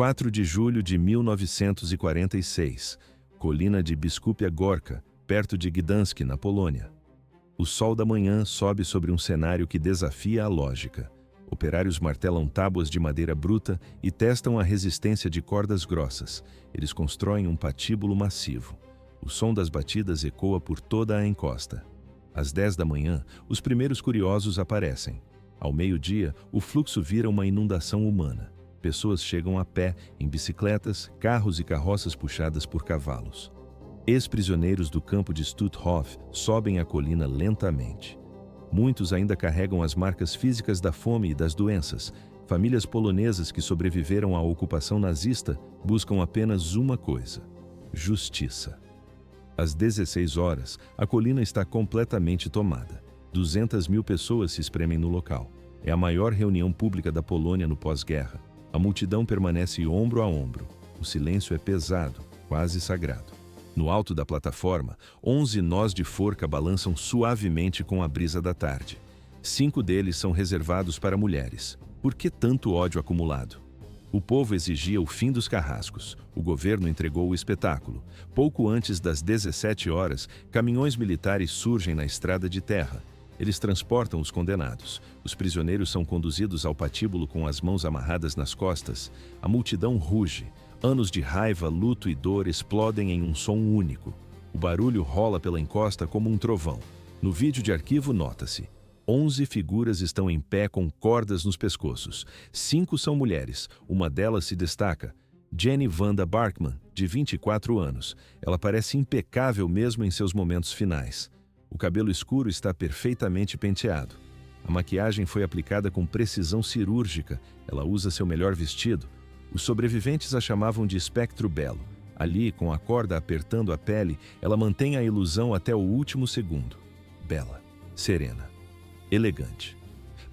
4 de julho de 1946, colina de Biskupia Gorka, perto de Gdansk, na Polônia. O sol da manhã sobe sobre um cenário que desafia a lógica. Operários martelam tábuas de madeira bruta e testam a resistência de cordas grossas. Eles constroem um patíbulo massivo. O som das batidas ecoa por toda a encosta. Às 10 da manhã, os primeiros curiosos aparecem. Ao meio-dia, o fluxo vira uma inundação humana. Pessoas chegam a pé, em bicicletas, carros e carroças puxadas por cavalos. Ex-prisioneiros do campo de Stutthof sobem a colina lentamente. Muitos ainda carregam as marcas físicas da fome e das doenças. Famílias polonesas que sobreviveram à ocupação nazista buscam apenas uma coisa: justiça. Às 16 horas, a colina está completamente tomada. 200.000 pessoas se espremem no local. É a maior reunião pública da Polônia no pós-guerra. A multidão permanece ombro a ombro. O silêncio é pesado, quase sagrado. No alto da plataforma, 11 nós de forca balançam suavemente com a brisa da tarde. 5 deles são reservados para mulheres. Por que tanto ódio acumulado? O povo exigia o fim dos carrascos. O governo entregou o espetáculo. Pouco antes das 17 horas, caminhões militares surgem na estrada de terra. Eles transportam os condenados. Os prisioneiros são conduzidos ao patíbulo com as mãos amarradas nas costas. A multidão ruge. Anos de raiva, luto e dor explodem em um som único. O barulho rola pela encosta como um trovão. No vídeo de arquivo nota-se: 11 figuras estão em pé com cordas nos pescoços. 5 são mulheres. Uma delas se destaca. Jenny Wanda Barkman, de 24 anos. Ela parece impecável mesmo em seus momentos finais. O cabelo escuro está perfeitamente penteado. A maquiagem foi aplicada com precisão cirúrgica. Ela usa seu melhor vestido. Os sobreviventes a chamavam de espectro belo. Ali, com a corda apertando a pele, ela mantém a ilusão até o último segundo. Bela, serena, elegante.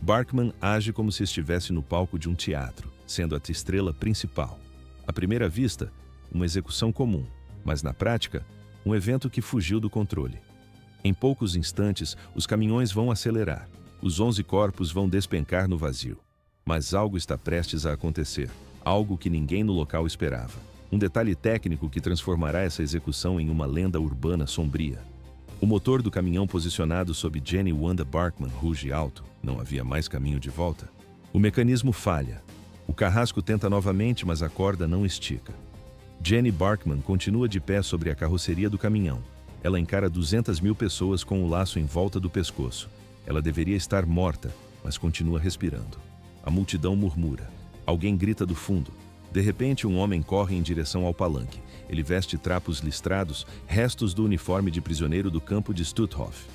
Barkman age como se estivesse no palco de um teatro, sendo a estrela principal. À primeira vista, uma execução comum, mas na prática, um evento que fugiu do controle. Em poucos instantes, os caminhões vão acelerar. Os 11 corpos vão despencar no vazio. Mas algo está prestes a acontecer. Algo que ninguém no local esperava. Um detalhe técnico que transformará essa execução em uma lenda urbana sombria. O motor do caminhão posicionado sob Jenny Wanda Barkman ruge alto. Não havia mais caminho de volta. O mecanismo falha. O carrasco tenta novamente, mas a corda não estica. Jenny Barkman continua de pé sobre a carroceria do caminhão. Ela encara 200.000 pessoas com o laço em volta do pescoço. Ela deveria estar morta, mas continua respirando. A multidão murmura. Alguém grita do fundo. De repente, um homem corre em direção ao palanque. Ele veste trapos listrados, restos do uniforme de prisioneiro do campo de Stutthof.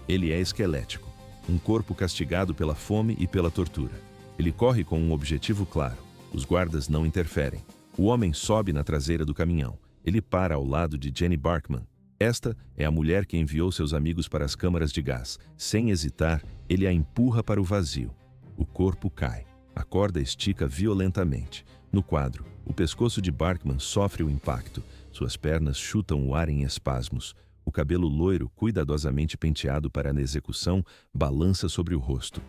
Ele é esquelético, um corpo castigado pela fome e pela tortura. Ele corre com um objetivo claro. Os guardas não interferem. O homem sobe na traseira do caminhão. Ele para ao lado de Jenny Barkman. Esta é a mulher que enviou seus amigos para as câmaras de gás. Sem hesitar, ele a empurra para o vazio. O corpo cai. A corda estica violentamente. No quadro, o pescoço de Barkman sofre o impacto. Suas pernas chutam o ar em espasmos. O cabelo loiro, cuidadosamente penteado para a execução, balança sobre o rosto.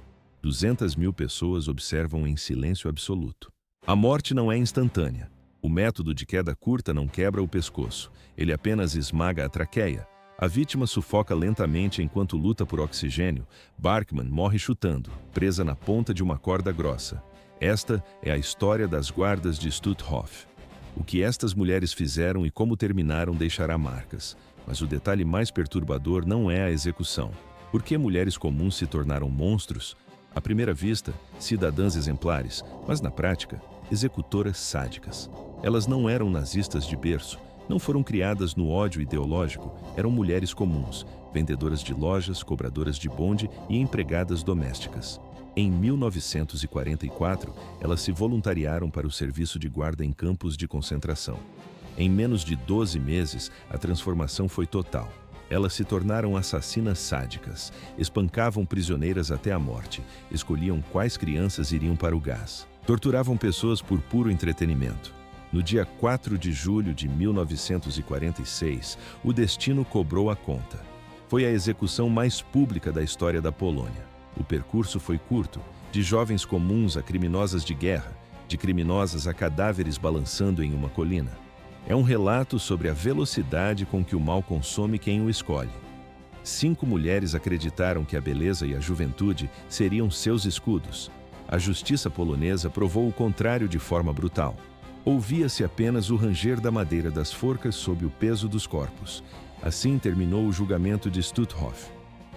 200.000 pessoas observam em silêncio absoluto. A morte não é instantânea. O método de queda curta não quebra o pescoço. Ele apenas esmaga a traqueia. A vítima sufoca lentamente enquanto luta por oxigênio. Barkman morre chutando, presa na ponta de uma corda grossa. Esta é a história das guardas de Stutthof. O que estas mulheres fizeram e como terminaram deixará marcas. Mas o detalhe mais perturbador não é a execução. Por que mulheres comuns se tornaram monstros? À primeira vista, cidadãs exemplares, mas na prática, executoras sádicas. Elas não eram nazistas de berço. Não foram criadas no ódio ideológico, eram mulheres comuns, vendedoras de lojas, cobradoras de bonde e empregadas domésticas. Em 1944, elas se voluntariaram para o serviço de guarda em campos de concentração. Em menos de 12 meses, a transformação foi total. Elas se tornaram assassinas sádicas, espancavam prisioneiras até a morte, escolhiam quais crianças iriam para o gás, torturavam pessoas por puro entretenimento. No dia 4 de julho de 1946, o destino cobrou a conta. Foi a execução mais pública da história da Polônia. O percurso foi curto, de jovens comuns a criminosas de guerra, de criminosas a cadáveres balançando em uma colina. É um relato sobre a velocidade com que o mal consome quem o escolhe. 5 mulheres acreditaram que a beleza e a juventude seriam seus escudos. A justiça polonesa provou o contrário de forma brutal. Ouvia-se apenas o ranger da madeira das forcas sob o peso dos corpos. Assim terminou o julgamento de Stutthof.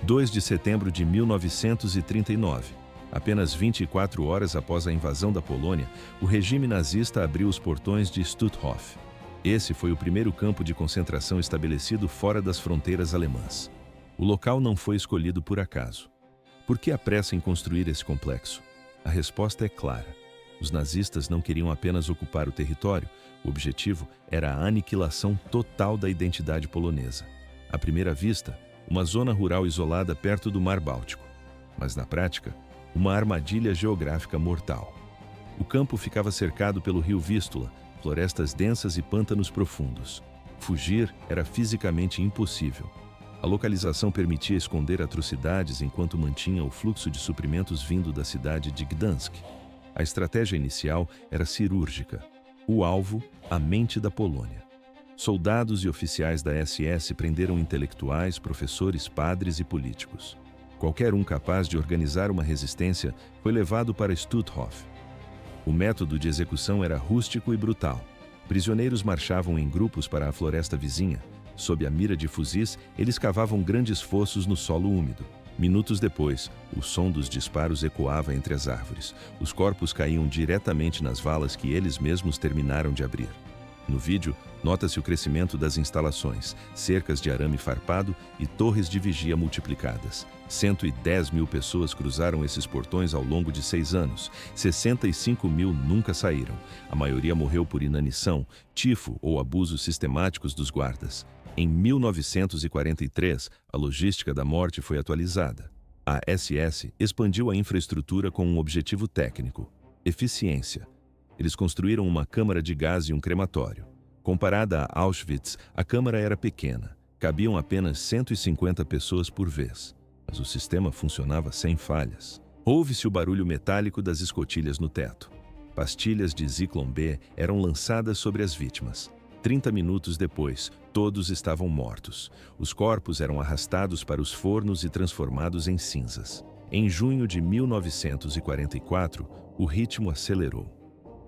2 de setembro de 1939. Apenas 24 horas após a invasão da Polônia, o regime nazista abriu os portões de Stutthof. Esse foi o primeiro campo de concentração estabelecido fora das fronteiras alemãs. O local não foi escolhido por acaso. Por que a pressa em construir esse complexo? A resposta é clara. Os nazistas não queriam apenas ocupar o território, o objetivo era a aniquilação total da identidade polonesa. À primeira vista, uma zona rural isolada perto do Mar Báltico. Mas na prática, uma armadilha geográfica mortal. O campo ficava cercado pelo rio Vístula, florestas densas e pântanos profundos. Fugir era fisicamente impossível. A localização permitia esconder atrocidades enquanto mantinha o fluxo de suprimentos vindo da cidade de Gdansk. A estratégia inicial era cirúrgica. O alvo, a mente da Polônia. Soldados e oficiais da SS prenderam intelectuais, professores, padres e políticos. Qualquer um capaz de organizar uma resistência foi levado para Stutthof. O método de execução era rústico e brutal. Prisioneiros marchavam em grupos para a floresta vizinha. Sob a mira de fuzis, eles cavavam grandes fossos no solo úmido. Minutos depois, o som dos disparos ecoava entre as árvores. Os corpos caíam diretamente nas valas que eles mesmos terminaram de abrir. No vídeo, nota-se o crescimento das instalações, cercas de arame farpado e torres de vigia multiplicadas. 110 mil pessoas cruzaram esses portões ao longo de 6 anos. 65 mil nunca saíram. A maioria morreu por inanição, tifo ou abusos sistemáticos dos guardas. Em 1943, a logística da morte foi atualizada. A SS expandiu a infraestrutura com um objetivo técnico: eficiência. Eles construíram uma câmara de gás e um crematório. Comparada a Auschwitz, a câmara era pequena. Cabiam apenas 150 pessoas por vez. Mas o sistema funcionava sem falhas. Ouve-se o barulho metálico das escotilhas no teto. Pastilhas de Zyklon B eram lançadas sobre as vítimas. 30 minutos depois, todos estavam mortos. Os corpos eram arrastados para os fornos e transformados em cinzas. Em junho de 1944, o ritmo acelerou.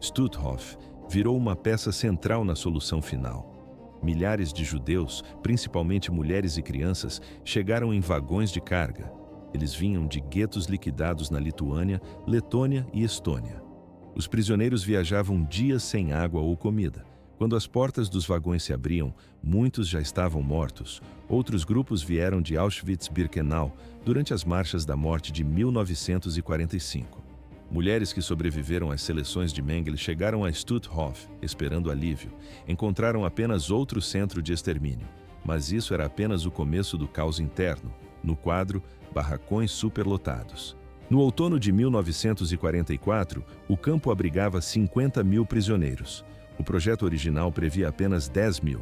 Stutthof virou uma peça central na solução final. Milhares de judeus, principalmente mulheres e crianças, chegaram em vagões de carga. Eles vinham de guetos liquidados na Lituânia, Letônia e Estônia. Os prisioneiros viajavam dias sem água ou comida. Quando as portas dos vagões se abriam, muitos já estavam mortos. Outros grupos vieram de Auschwitz-Birkenau durante as marchas da morte de 1945. Mulheres que sobreviveram às seleções de Mengele chegaram a Stutthof, esperando alívio. Encontraram apenas outro centro de extermínio. Mas isso era apenas o começo do caos interno. No quadro, barracões superlotados. No outono de 1944, o campo abrigava 50 mil prisioneiros. O projeto original previa apenas 10 mil.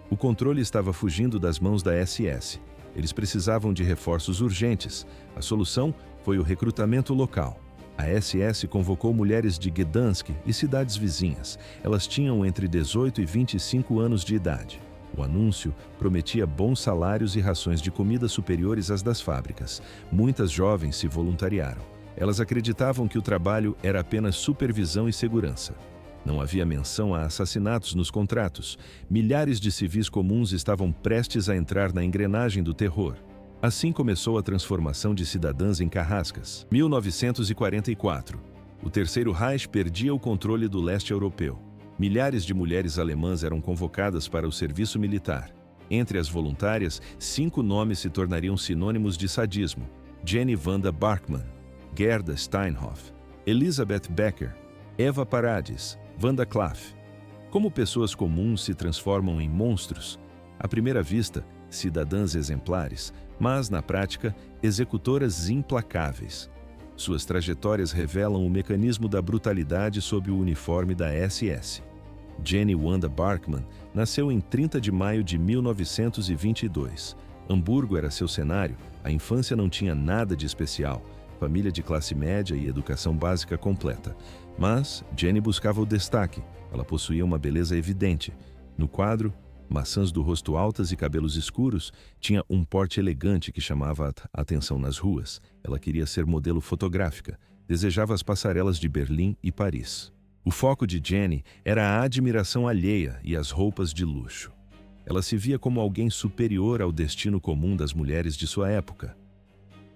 O controle estava fugindo das mãos da SS. Eles precisavam de reforços urgentes. A solução foi o recrutamento local. A SS convocou mulheres de Gdansk e cidades vizinhas. Elas tinham entre 18 e 25 anos de idade. O anúncio prometia bons salários e rações de comida superiores às das fábricas. Muitas jovens se voluntariaram. Elas acreditavam que o trabalho era apenas supervisão e segurança. Não havia menção a assassinatos nos contratos. Milhares de civis comuns estavam prestes a entrar na engrenagem do terror. Assim começou a transformação de cidadãs em carrascas. 1944. O Terceiro Reich perdia o controle do leste europeu. Milhares de mulheres alemãs eram convocadas para o serviço militar. Entre as voluntárias, 5 nomes se tornariam sinônimos de sadismo: Jenny Wanda Bachmann, Gerda Steinhoff, Elisabeth Becker, Eva Parades, Wanda Klaff. Como pessoas comuns se transformam em monstros? À primeira vista, cidadãs exemplares, mas, na prática, executoras implacáveis. Suas trajetórias revelam o mecanismo da brutalidade sob o uniforme da SS. Jenny Wanda Bachmann nasceu em 30 de maio de 1922. Hamburgo era seu cenário, a infância não tinha nada de especial. Família de classe média e educação básica completa. Mas Jenny buscava o destaque. Ela possuía uma beleza evidente. No quadro, maçãs do rosto altas e cabelos escuros, tinha um porte elegante que chamava a atenção nas ruas. Ela queria ser modelo fotográfica, desejava as passarelas de Berlim e Paris. O foco de Jenny era a admiração alheia e as roupas de luxo. Ela se via como alguém superior ao destino comum das mulheres de sua época.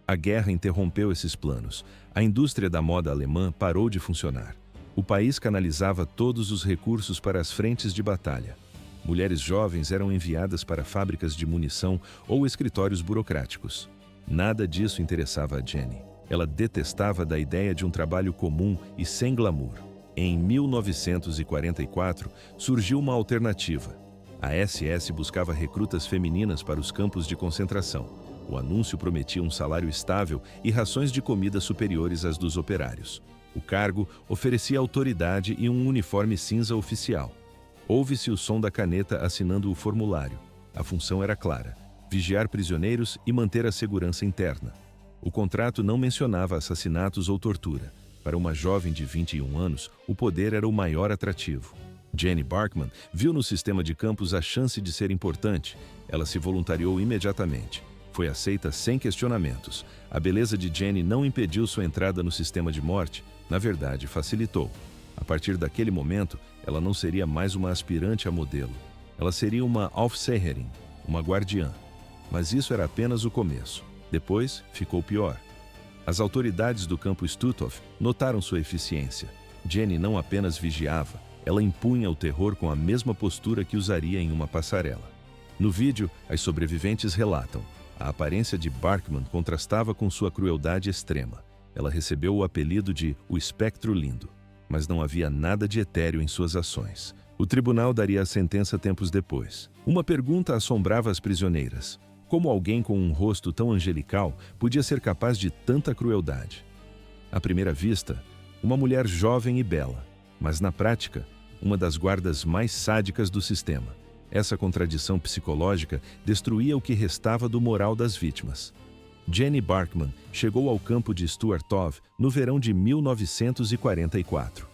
A guerra interrompeu esses planos. A indústria da moda alemã parou de funcionar. O país canalizava todos os recursos para as frentes de batalha. Mulheres jovens eram enviadas para fábricas de munição ou escritórios burocráticos. Nada disso interessava a Jenny. Ela detestava da ideia de um trabalho comum e sem glamour. Em 1944, surgiu uma alternativa. A SS buscava recrutas femininas para os campos de concentração. O anúncio prometia um salário estável e rações de comida superiores às dos operários. O cargo oferecia autoridade e um uniforme cinza oficial. Ouve-se o som da caneta assinando o formulário. A função era clara: vigiar prisioneiros e manter a segurança interna. O contrato não mencionava assassinatos ou tortura. Para uma jovem de 21 anos, o poder era o maior atrativo. Jenny Barkman viu no sistema de campos a chance de ser importante. Ela se voluntariou imediatamente. Foi aceita sem questionamentos. A beleza de Jenny não impediu sua entrada no sistema de morte, na verdade, facilitou. A partir daquele momento, ela não seria mais uma aspirante a modelo. Ela seria uma Aufseherin, uma guardiã. Mas isso era apenas o começo. Depois, ficou pior. As autoridades do campo Stutthof notaram sua eficiência. Jenny não apenas vigiava, ela impunha o terror com a mesma postura que usaria em uma passarela. No vídeo, as sobreviventes relatam: a aparência de Barkman contrastava com sua crueldade extrema. Ela recebeu o apelido de o Espectro Lindo, mas não havia nada de etéreo em suas ações. O tribunal daria a sentença tempos depois. Uma pergunta assombrava as prisioneiras: como alguém com um rosto tão angelical podia ser capaz de tanta crueldade? À primeira vista, uma mulher jovem e bela, mas na prática, uma das guardas mais sádicas do sistema. Essa contradição psicológica destruía o que restava do moral das vítimas. Jenny Barkman chegou ao campo de Stuartov no verão de 1944.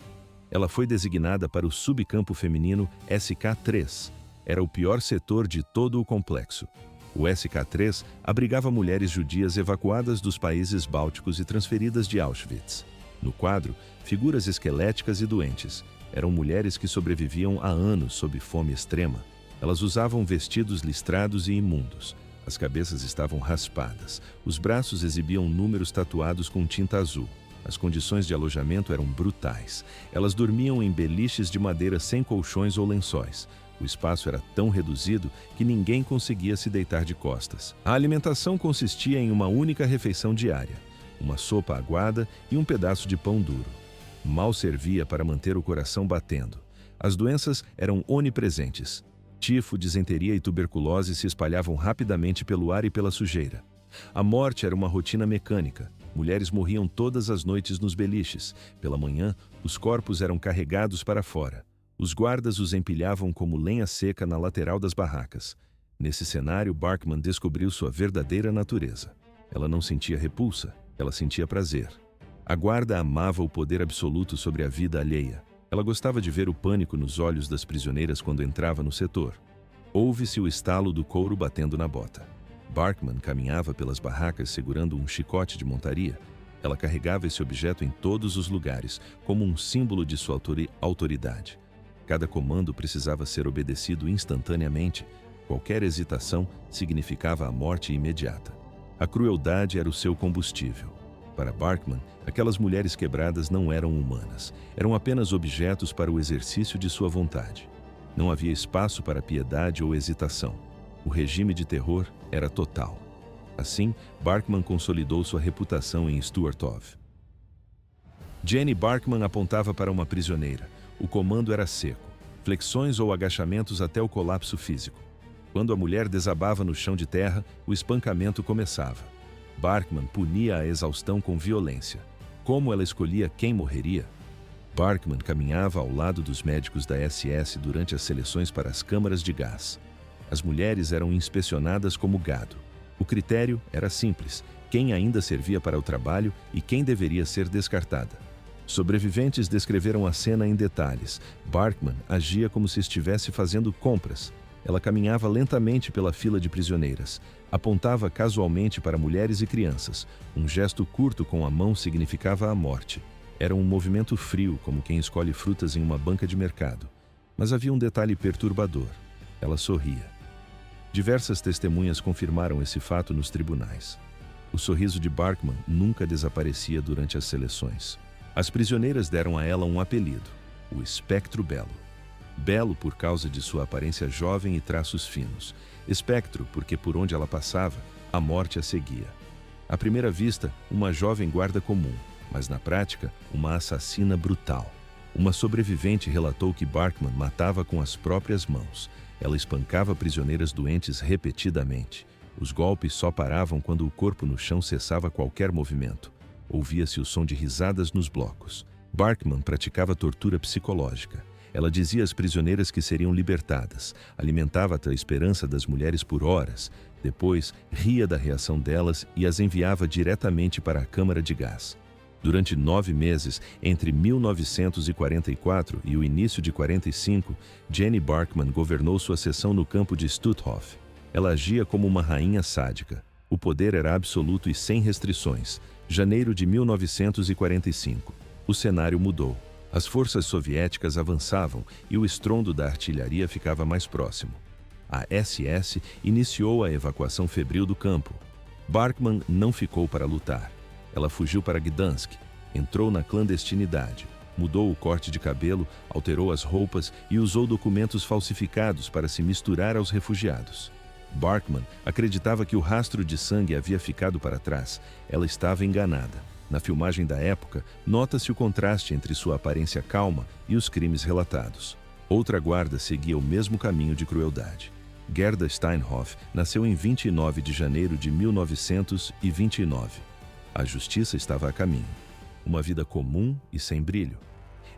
Ela foi designada para o subcampo feminino SK3. Era o pior setor de todo o complexo. O SK3 abrigava mulheres judias evacuadas dos países bálticos e transferidas de Auschwitz. No quadro, figuras esqueléticas e doentes. Eram mulheres que sobreviviam há anos sob fome extrema. Elas usavam vestidos listrados e imundos. As cabeças estavam raspadas. Os braços exibiam números tatuados com tinta azul. As condições de alojamento eram brutais. Elas dormiam em beliches de madeira sem colchões ou lençóis. O espaço era tão reduzido que ninguém conseguia se deitar de costas. A alimentação consistia em uma única refeição diária: uma sopa aguada e um pedaço de pão duro. Mal servia para manter o coração batendo. As doenças eram onipresentes. Tifo, disenteria e tuberculose se espalhavam rapidamente pelo ar e pela sujeira. A morte era uma rotina mecânica. Mulheres morriam todas as noites nos beliches. Pela manhã, os corpos eram carregados para fora. Os guardas os empilhavam como lenha seca na lateral das barracas. Nesse cenário, Barkman descobriu sua verdadeira natureza. Ela não sentia repulsa, ela sentia prazer. A guarda amava o poder absoluto sobre a vida alheia. Ela gostava de ver o pânico nos olhos das prisioneiras quando entrava no setor. Ouve-se o estalo do couro batendo na bota. Barkman caminhava pelas barracas segurando um chicote de montaria. Ela carregava esse objeto em todos os lugares, como um símbolo de sua autoridade. Cada comando precisava ser obedecido instantaneamente. Qualquer hesitação significava a morte imediata. A crueldade era o seu combustível. Para Barkman, aquelas mulheres quebradas não eram humanas. Eram apenas objetos para o exercício de sua vontade. Não havia espaço para piedade ou hesitação. O regime de terror era total. Assim, Barkman consolidou sua reputação em Stuartov. Jenny Barkman apontava para uma prisioneira. O comando era seco, flexões ou agachamentos até o colapso físico. Quando a mulher desabava no chão de terra, o espancamento começava. Barkman punia a exaustão com violência. Como ela escolhia quem morreria? Barkman caminhava ao lado dos médicos da SS durante as seleções para as câmaras de gás. As mulheres eram inspecionadas como gado. O critério era simples: quem ainda servia para o trabalho e quem deveria ser descartada. Sobreviventes descreveram a cena em detalhes. Barkman agia como se estivesse fazendo compras. Ela caminhava lentamente pela fila de prisioneiras. Apontava casualmente para mulheres e crianças. Um gesto curto com a mão significava a morte. Era um movimento frio, como quem escolhe frutas em uma banca de mercado. Mas havia um detalhe perturbador. Ela sorria. Diversas testemunhas confirmaram esse fato nos tribunais. O sorriso de Barkman nunca desaparecia durante as seleções. As prisioneiras deram a ela um apelido, o Espectro Belo. Belo por causa de sua aparência jovem e traços finos. Espectro porque por onde ela passava, a morte a seguia. À primeira vista, uma jovem guarda comum, mas na prática, uma assassina brutal. Uma sobrevivente relatou que Barkman matava com as próprias mãos. Ela espancava prisioneiras doentes repetidamente. Os golpes só paravam quando o corpo no chão cessava qualquer movimento. Ouvia-se o som de risadas nos blocos. Barkman praticava tortura psicológica. Ela dizia às prisioneiras que seriam libertadas, alimentava a esperança das mulheres por horas. Depois, ria da reação delas e as enviava diretamente para a câmara de gás. Durante 9 meses, entre 1944 e o início de 45, Jenny Barkman governou sua seção no campo de Stutthof. Ela agia como uma rainha sádica. O poder era absoluto e sem restrições. Janeiro de 1945. O cenário mudou. As forças soviéticas avançavam e o estrondo da artilharia ficava mais próximo. A SS iniciou a evacuação febril do campo. Barkman não ficou para lutar. Ela fugiu para Gdansk, entrou na clandestinidade, mudou o corte de cabelo, alterou as roupas e usou documentos falsificados para se misturar aos refugiados. Barkman acreditava que o rastro de sangue havia ficado para trás. Ela estava enganada. Na filmagem da época, nota-se o contraste entre sua aparência calma e os crimes relatados. Outra guarda seguia o mesmo caminho de crueldade. Gerda Steinhoff nasceu em 29 de janeiro de 1929. A justiça estava a caminho. Uma vida comum e sem brilho.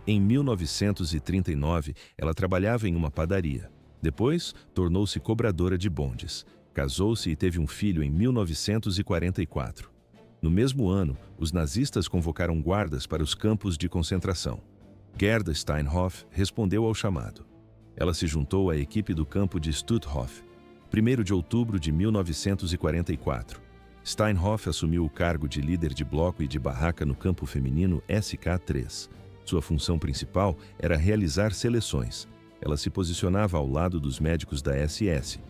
Em 1939, ela trabalhava em uma padaria. Depois, tornou-se cobradora de bondes. Casou-se e teve um filho em 1944. No mesmo ano, os nazistas convocaram guardas para os campos de concentração. Gerda Steinhoff respondeu ao chamado. Ela se juntou à equipe do campo de Stutthof, 1º de outubro de 1944. Steinhoff assumiu o cargo de líder de bloco e de barraca no campo feminino SK3. Sua função principal era realizar seleções. Ela se posicionava ao lado dos médicos da SS.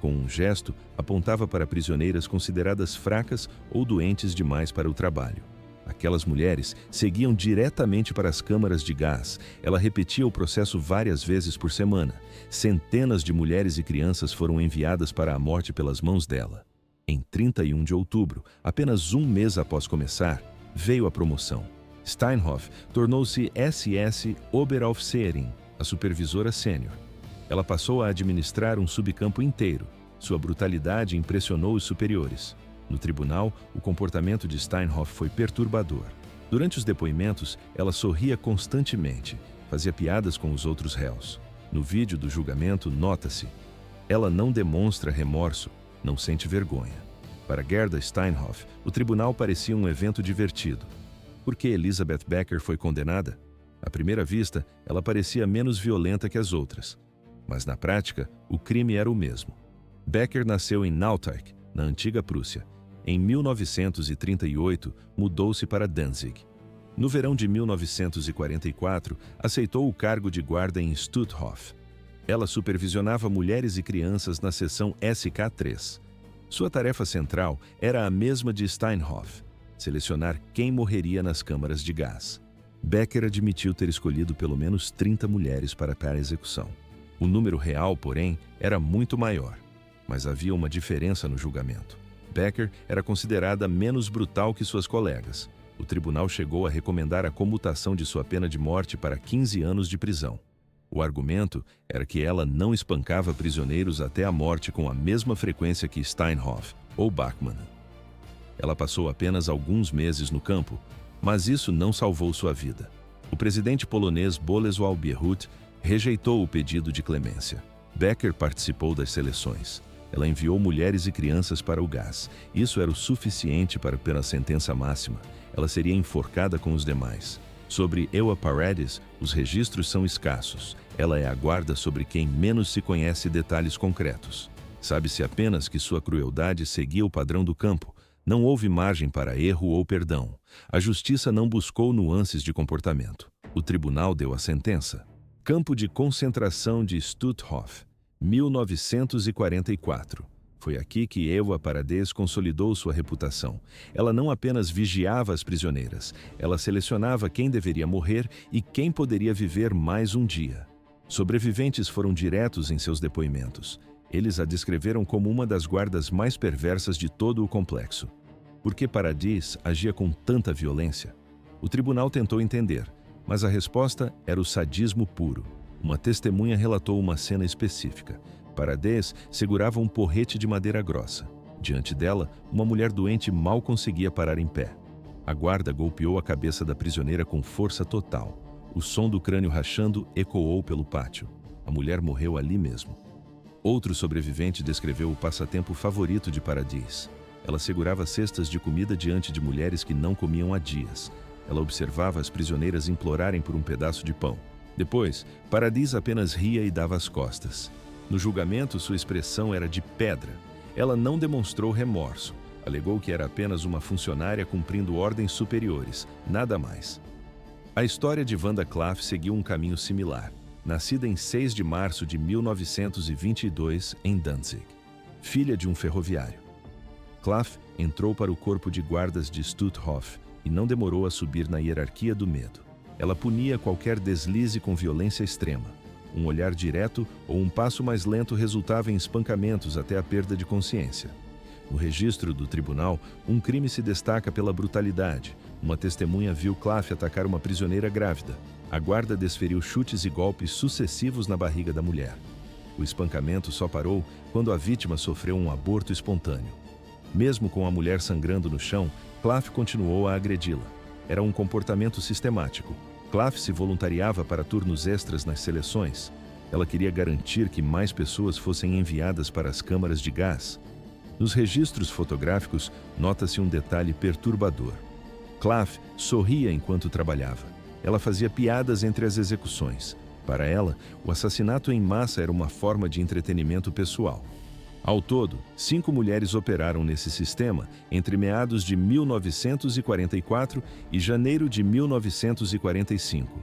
Com um gesto, apontava para prisioneiras consideradas fracas ou doentes demais para o trabalho. Aquelas mulheres seguiam diretamente para as câmaras de gás. Ela repetia o processo várias vezes por semana. Centenas de mulheres e crianças foram enviadas para a morte pelas mãos dela. Em 31 de outubro, apenas um mês após começar, veio a promoção. Steinhoff tornou-se SS Oberaufseherin, a supervisora sênior. Ela passou a administrar um subcampo inteiro. Sua brutalidade impressionou os superiores. No tribunal, o comportamento de Steinhoff foi perturbador. Durante os depoimentos, ela sorria constantemente, fazia piadas com os outros réus. No vídeo do julgamento, nota-se: ela não demonstra remorso, não sente vergonha. Para Gerda Steinhoff, o tribunal parecia um evento divertido. Por que Elizabeth Becker foi condenada? À primeira vista, ela parecia menos violenta que as outras. Mas na prática, o crime era o mesmo. Becker nasceu em Nautach, na antiga Prússia. Em 1938, mudou-se para Danzig. No verão de 1944, aceitou o cargo de guarda em Stutthof. Ela supervisionava mulheres e crianças na seção SK3. Sua tarefa central era a mesma de Steinhoff: selecionar quem morreria nas câmaras de gás. Becker admitiu ter escolhido pelo menos 30 mulheres para a execução. O número real, porém, era muito maior. Mas havia uma diferença no julgamento. Becker era considerada menos brutal que suas colegas. O tribunal chegou a recomendar a comutação de sua pena de morte para 15 anos de prisão. O argumento era que ela não espancava prisioneiros até a morte com a mesma frequência que Steinhoff ou Bachmann. Ela passou apenas alguns meses no campo, mas isso não salvou sua vida. O presidente polonês Bolesław Bierut rejeitou o pedido de clemência. Becker participou das seleções. Ela enviou mulheres e crianças para o gás. Isso era o suficiente para a sentença máxima. Ela seria enforcada com os demais. Sobre Ewa Paredes, os registros são escassos. Ela é a guarda sobre quem menos se conhece detalhes concretos. Sabe-se apenas que sua crueldade seguia o padrão do campo. Não houve margem para erro ou perdão. A justiça não buscou nuances de comportamento. O tribunal deu a sentença. Campo de concentração de Stutthof, 1944. Foi aqui que Ewa Paredes consolidou sua reputação. Ela não apenas vigiava as prisioneiras, ela selecionava quem deveria morrer e quem poderia viver mais um dia. Sobreviventes foram diretos em seus depoimentos. Eles a descreveram como uma das guardas mais perversas de todo o complexo. Por que Paredes agia com tanta violência? O tribunal tentou entender, mas a resposta era o sadismo puro. Uma testemunha relatou uma cena específica. Paredes segurava um porrete de madeira grossa. Diante dela, uma mulher doente mal conseguia parar em pé. A guarda golpeou a cabeça da prisioneira com força total. O som do crânio rachando ecoou pelo pátio. A mulher morreu ali mesmo. Outro sobrevivente descreveu o passatempo favorito de Paredes. Ela segurava cestas de comida diante de mulheres que não comiam há dias. Ela observava as prisioneiras implorarem por um pedaço de pão. Depois, Paredes apenas ria e dava as costas. No julgamento, sua expressão era de pedra. Ela não demonstrou remorso. Alegou que era apenas uma funcionária cumprindo ordens superiores, nada mais. A história de Wanda Klaff seguiu um caminho similar. Nascida em 6 de março de 1922 em Danzig, filha de um ferroviário. Klaff entrou para o corpo de guardas de Stutthof e não demorou a subir na hierarquia do medo. Ela punia qualquer deslize com violência extrema. Um olhar direto ou um passo mais lento resultava em espancamentos até a perda de consciência. No registro do tribunal, um crime se destaca pela brutalidade. Uma testemunha viu Klaff atacar uma prisioneira grávida. A guarda desferiu chutes e golpes sucessivos na barriga da mulher. O espancamento só parou quando a vítima sofreu um aborto espontâneo. Mesmo com a mulher sangrando no chão, Klaff continuou a agredi-la. Era um comportamento sistemático. Klaff se voluntariava para turnos extras nas seleções. Ela queria garantir que mais pessoas fossem enviadas para as câmaras de gás. Nos registros fotográficos, nota-se um detalhe perturbador. Klaff sorria enquanto trabalhava. Ela fazia piadas entre as execuções. Para ela, o assassinato em massa era uma forma de entretenimento pessoal. Ao todo, 5 mulheres operaram nesse sistema entre meados de 1944 e janeiro de 1945.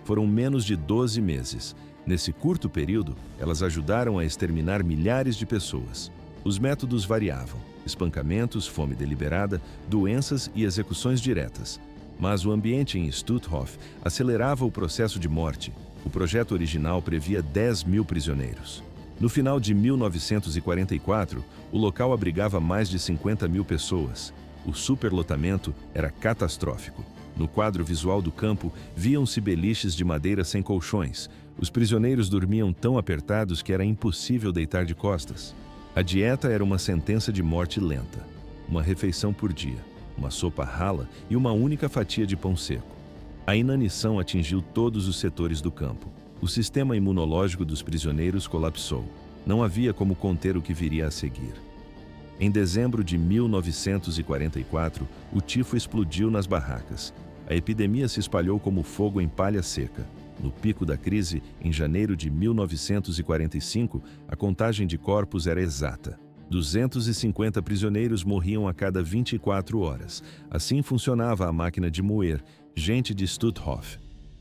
Foram menos de 12 meses. Nesse curto período, elas ajudaram a exterminar milhares de pessoas. Os métodos variavam: espancamentos, fome deliberada, doenças e execuções diretas. Mas o ambiente em Stutthof acelerava o processo de morte. O projeto original previa 10 mil prisioneiros. No final de 1944, o local abrigava mais de 50 mil pessoas. O superlotamento era catastrófico. No quadro visual do campo, viam-se beliches de madeira sem colchões. Os prisioneiros dormiam tão apertados que era impossível deitar de costas. A dieta era uma sentença de morte lenta. Uma refeição por dia, uma sopa rala e uma única fatia de pão seco. A inanição atingiu todos os setores do campo. O sistema imunológico dos prisioneiros colapsou. Não havia como conter o que viria a seguir. Em dezembro de 1944, o tifo explodiu nas barracas. A epidemia se espalhou como fogo em palha seca. No pico da crise, em janeiro de 1945, a contagem de corpos era exata. 250 prisioneiros morriam a cada 24 horas. Assim funcionava a máquina de moer, gente de Stutthof.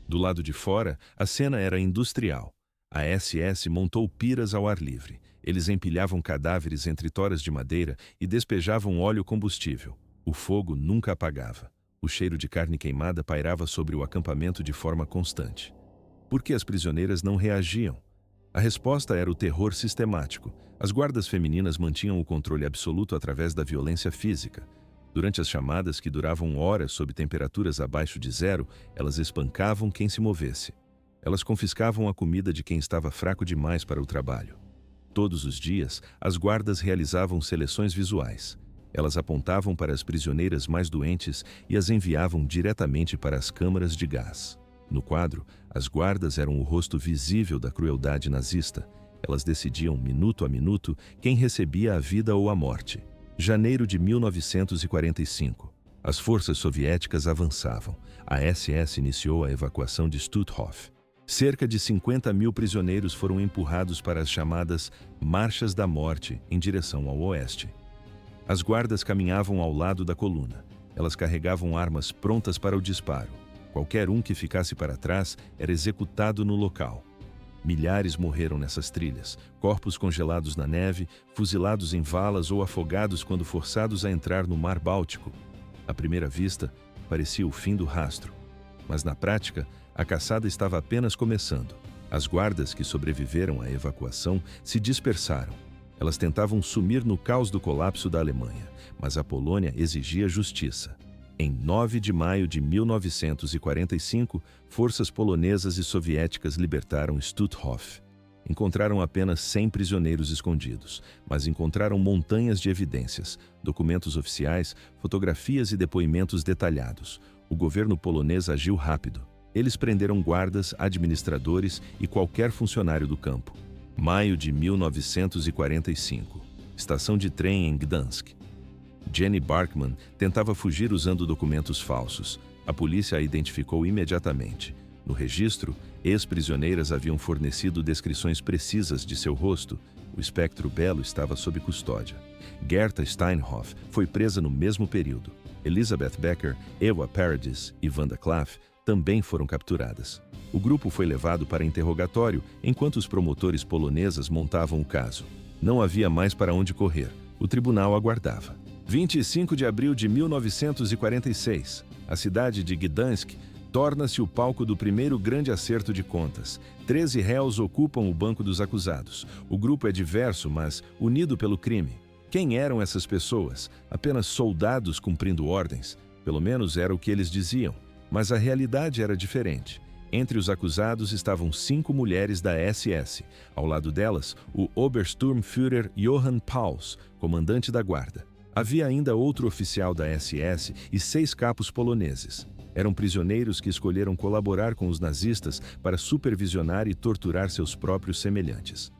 Do lado de fora, a cena era industrial. A SS montou piras ao ar livre. Eles empilhavam cadáveres entre toras de madeira e despejavam óleo combustível. O fogo nunca apagava. O cheiro de carne queimada pairava sobre o acampamento de forma constante. Por que as prisioneiras não reagiam? A resposta era o terror sistemático. As guardas femininas mantinham o controle absoluto através da violência física. Durante as chamadas, que duravam horas sob temperaturas abaixo de zero, elas espancavam quem se movesse. Elas confiscavam a comida de quem estava fraco demais para o trabalho. Todos os dias, as guardas realizavam seleções visuais. Elas apontavam para as prisioneiras mais doentes e as enviavam diretamente para as câmaras de gás. No quadro, as guardas eram o rosto visível da crueldade nazista. Elas decidiam, minuto a minuto, quem recebia a vida ou a morte. Janeiro de 1945. As forças soviéticas avançavam. A SS iniciou a evacuação de Stutthof. Cerca de 50.000 prisioneiros foram empurrados para as chamadas Marchas da Morte em direção ao oeste. As guardas caminhavam ao lado da coluna. Elas carregavam armas prontas para o disparo. Qualquer um que ficasse para trás era executado no local. Milhares morreram nessas trilhas, corpos congelados na neve, fuzilados em valas ou afogados quando forçados a entrar no Mar Báltico. À primeira vista, parecia o fim do rastro. Mas na prática, a caçada estava apenas começando. As guardas que sobreviveram à evacuação se dispersaram. Elas tentavam sumir no caos do colapso da Alemanha, mas a Polônia exigia justiça. Em 9 de maio de 1945, forças polonesas e soviéticas libertaram Stutthof. Encontraram apenas 100 prisioneiros escondidos, mas encontraram montanhas de evidências, documentos oficiais, fotografias e depoimentos detalhados. O governo polonês agiu rápido. Eles prenderam guardas, administradores e qualquer funcionário do campo. Maio de 1945. Estação de trem em Gdansk. Jenny Barkman tentava fugir usando documentos falsos. A polícia a identificou imediatamente. No registro, ex-prisioneiras haviam fornecido descrições precisas de seu rosto. O espectro belo estava sob custódia. Gerta Steinhoff foi presa no mesmo período. Elizabeth Becker, Ewa Paradis e Wanda Klaff também foram capturadas. O grupo foi levado para interrogatório enquanto os promotores poloneses montavam o caso. Não havia mais para onde correr. O tribunal aguardava. 25 de abril de 1946, a cidade de Gdansk torna-se o palco do primeiro grande acerto de contas. 13 réus ocupam o banco dos acusados. O grupo é diverso, mas unido pelo crime. Quem eram essas pessoas? Apenas soldados cumprindo ordens? Pelo menos era o que eles diziam. Mas a realidade era diferente. Entre os acusados estavam 5 mulheres da SS. Ao lado delas, o Obersturmführer Johann Pauls, comandante da guarda. Havia ainda outro oficial da SS e 6 capos poloneses. Eram prisioneiros que escolheram colaborar com os nazistas para supervisionar e torturar seus próprios semelhantes.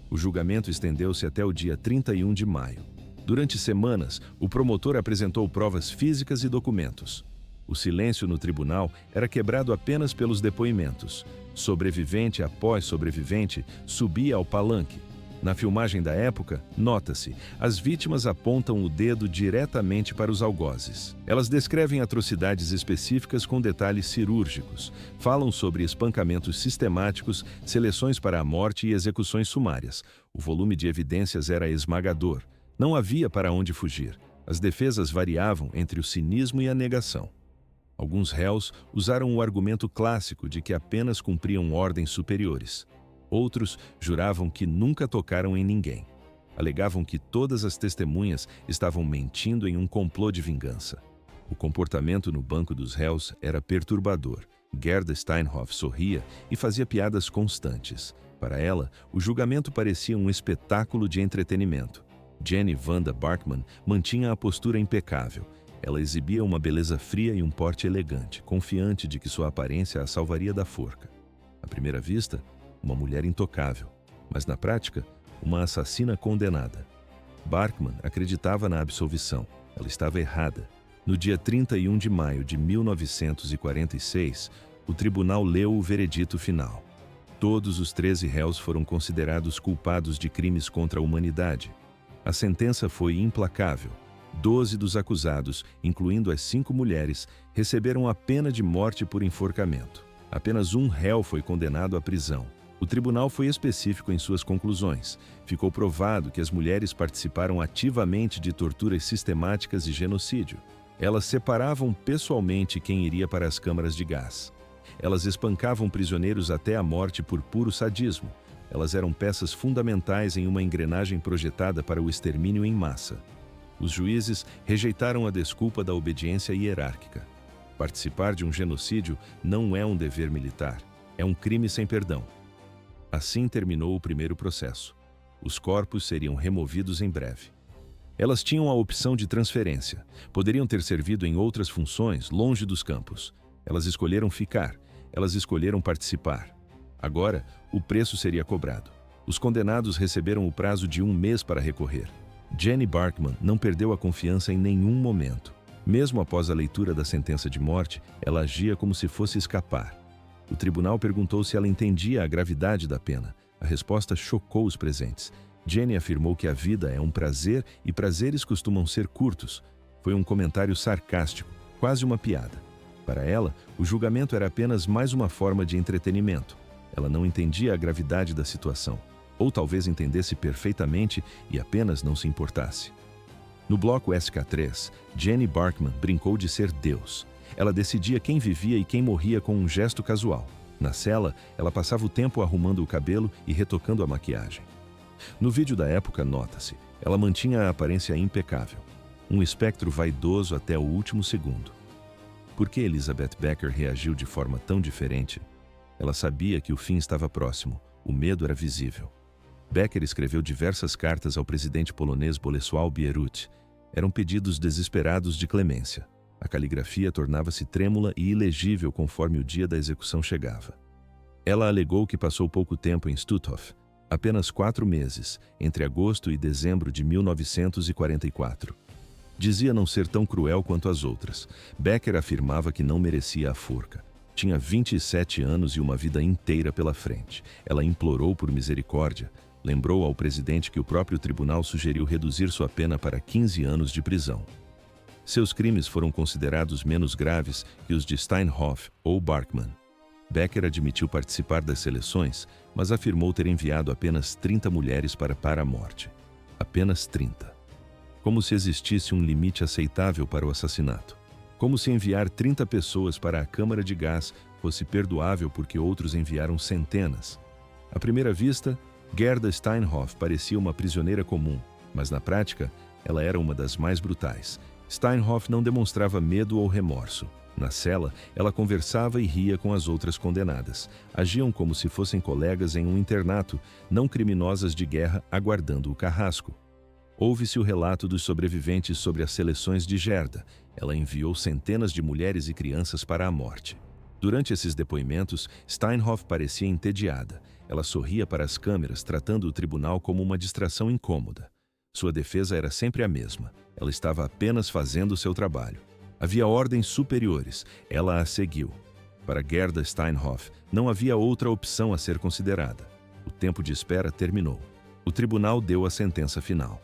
O julgamento estendeu-se até o dia 31 de maio. Durante semanas, o promotor apresentou provas físicas e documentos. O silêncio no tribunal era quebrado apenas pelos depoimentos. Sobrevivente após sobrevivente subia ao palanque. Na filmagem da época, nota-se, as vítimas apontam o dedo diretamente para os algozes. Elas descrevem atrocidades específicas com detalhes cirúrgicos, falam sobre espancamentos sistemáticos, seleções para a morte e execuções sumárias. O volume de evidências era esmagador. Não havia para onde fugir. As defesas variavam entre o cinismo e a negação. Alguns réus usaram o argumento clássico de que apenas cumpriam ordens superiores. Outros juravam que nunca tocaram em ninguém. Alegavam que todas as testemunhas estavam mentindo em um complô de vingança. O comportamento no banco dos réus era perturbador. Gerda Steinhoff sorria e fazia piadas constantes. Para ela, o julgamento parecia um espetáculo de entretenimento. Jenny Wanda Barkman mantinha a postura impecável. Ela exibia uma beleza fria e um porte elegante, confiante de que sua aparência a salvaria da forca. À primeira vista, uma mulher intocável, mas na prática, uma assassina condenada. Barkman acreditava na absolvição. Ela estava errada. No dia 31 de maio de 1946, o tribunal leu o veredito final. Todos os 13 réus foram considerados culpados de crimes contra a humanidade. A sentença foi implacável. 12 dos acusados, incluindo as 5 mulheres, receberam a pena de morte por enforcamento. Apenas um réu foi condenado à prisão. O tribunal foi específico em suas conclusões. Ficou provado que as mulheres participaram ativamente de torturas sistemáticas e genocídio. Elas separavam pessoalmente quem iria para as câmaras de gás. Elas espancavam prisioneiros até a morte por puro sadismo. Elas eram peças fundamentais em uma engrenagem projetada para o extermínio em massa. Os juízes rejeitaram a desculpa da obediência hierárquica. Participar de um genocídio não é um dever militar, é um crime sem perdão. Assim terminou o primeiro processo. Os corpos seriam removidos em breve. Elas tinham a opção de transferência. Poderiam ter servido em outras funções, longe dos campos. Elas escolheram ficar. Elas escolheram participar. Agora, o preço seria cobrado. Os condenados receberam o prazo de 1 mês para recorrer. Jenny Barkman não perdeu a confiança em nenhum momento. Mesmo após a leitura da sentença de morte, ela agia como se fosse escapar. O tribunal perguntou se ela entendia a gravidade da pena. A resposta chocou os presentes. Jenny afirmou que a vida é um prazer e prazeres costumam ser curtos. Foi um comentário sarcástico, quase uma piada. Para ela, o julgamento era apenas mais uma forma de entretenimento. Ela não entendia a gravidade da situação, ou talvez entendesse perfeitamente e apenas não se importasse. No bloco SK3, Jenny Barkman brincou de ser Deus. Ela decidia quem vivia e quem morria com um gesto casual. Na cela, ela passava o tempo arrumando o cabelo e retocando a maquiagem. No vídeo da época, nota-se, ela mantinha a aparência impecável. Um espectro vaidoso até o último segundo. Por que Elizabeth Becker reagiu de forma tão diferente? Ela sabia que o fim estava próximo. O medo era visível. Becker escreveu diversas cartas ao presidente polonês Bolesław Bierut. Eram pedidos desesperados de clemência. A caligrafia tornava-se trêmula e ilegível conforme o dia da execução chegava. Ela alegou que passou pouco tempo em Stutthof, apenas 4 meses, entre agosto e dezembro de 1944. Dizia não ser tão cruel quanto as outras. Becker afirmava que não merecia a forca. Tinha 27 anos e uma vida inteira pela frente. Ela implorou por misericórdia. Lembrou ao presidente que o próprio tribunal sugeriu reduzir sua pena para 15 anos de prisão. Seus crimes foram considerados menos graves que os de Steinhoff ou Barkman. Becker admitiu participar das seleções, mas afirmou ter enviado apenas 30 mulheres para a morte. Apenas 30. Como se existisse um limite aceitável para o assassinato. Como se enviar 30 pessoas para a câmara de gás fosse perdoável porque outros enviaram centenas. À primeira vista, Gerda Steinhoff parecia uma prisioneira comum, mas na prática, ela era uma das mais brutais. Steinhoff não demonstrava medo ou remorso. Na cela, ela conversava e ria com as outras condenadas. Agiam como se fossem colegas em um internato, não criminosas de guerra aguardando o carrasco. Ouve-se o relato dos sobreviventes sobre as seleções de Gerda. Ela enviou centenas de mulheres e crianças para a morte. Durante esses depoimentos, Steinhoff parecia entediada. Ela sorria para as câmeras, tratando o tribunal como uma distração incômoda. Sua defesa era sempre a mesma. Ela estava apenas fazendo seu trabalho. Havia ordens superiores. Ela a seguiu. Para Gerda Steinhoff, não havia outra opção a ser considerada. O tempo de espera terminou. O tribunal deu a sentença final.